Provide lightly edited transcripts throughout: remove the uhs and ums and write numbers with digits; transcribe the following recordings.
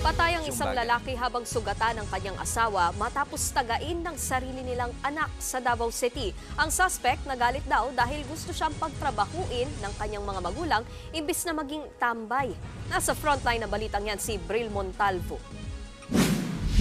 Patay ang isang lalaki habang sugatan ng kanyang asawa matapos tagain ng sarili nilang anak sa Davao City. Ang suspect nagalit daw dahil gusto siyang pagtrabahuin ng kanyang mga magulang imbis na maging tambay. Nasa frontline na balitang yan si Bril Montalvo.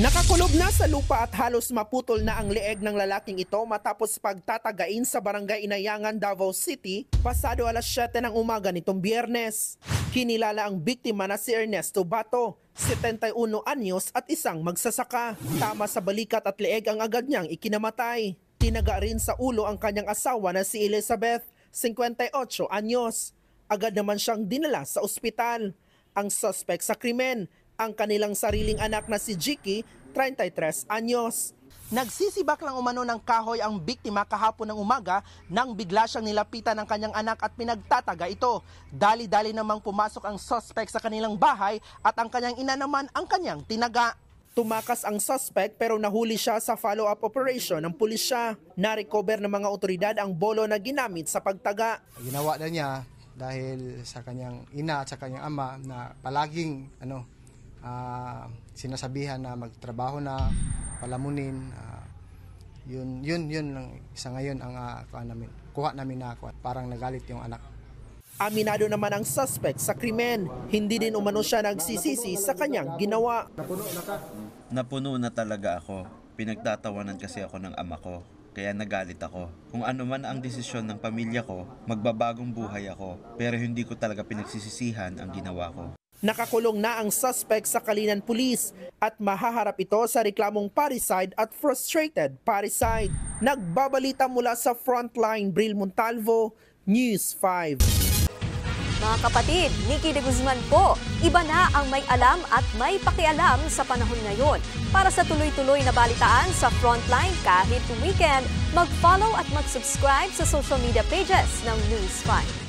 Nakakulob na sa lupa at halos maputol na ang leeg ng lalaking ito matapos pagtatagain sa barangay Inayangan, Davao City, pasado alas 7 ng umaga nitong Biyernes. Kinilala ang biktima na si Ernesto Bato, 71 anyos at isang magsasaka. Tama sa balikat at leeg ang agad niyang ikinamatay. Tinaga rin sa ulo ang kanyang asawa na si Elizabeth, 58 anyos. Agad naman siyang dinala sa ospital. Ang suspect sa krimen, ang kanilang sariling anak na si Jiki, 33 anyos. Nagsisibak lang umano ng kahoy ang biktima kahapon ng umaga nang bigla siyang nilapitan ng kanyang anak at pinagtataga ito. Dali-dali namang pumasok ang suspect sa kanilang bahay at ang kanyang ina naman ang kanyang tinaga. Tumakas ang suspect pero nahuli siya sa follow-up operation ng pulisya. Na-recover ng mga otoridad ang bolo na ginamit sa pagtaga. Ginawa na niya dahil sa kanyang ina at sa kanyang ama na palaging sinasabihan na magtrabaho na, palamunin. Yun lang isa ngayon ang kuha namin na parang nagalit yung anak. Aminado naman ang suspect sa krimen. Hindi din umano siya nagsisisi sa kanyang ginawa. Napuno na talaga ako. Pinagtatawanan kasi ako ng ama ko. Kaya nagalit ako. Kung ano man ang desisyon ng pamilya ko, magbabagong buhay ako. Pero hindi ko talaga pinagsisisihan ang ginawa ko. Nakakulong na ang suspect sa Kalinan Police at mahaharap ito sa reklamong parricide at frustrated parricide. Nagbabalita mula sa Frontline, Bril Montalvo, News 5. Mga kapatid, Nikki de Guzman po. Iba na ang may alam at may pakialam sa panahon ngayon. Para sa tuloy-tuloy na balitaan sa Frontline kahit weekend, mag-follow at mag-subscribe sa social media pages ng News 5.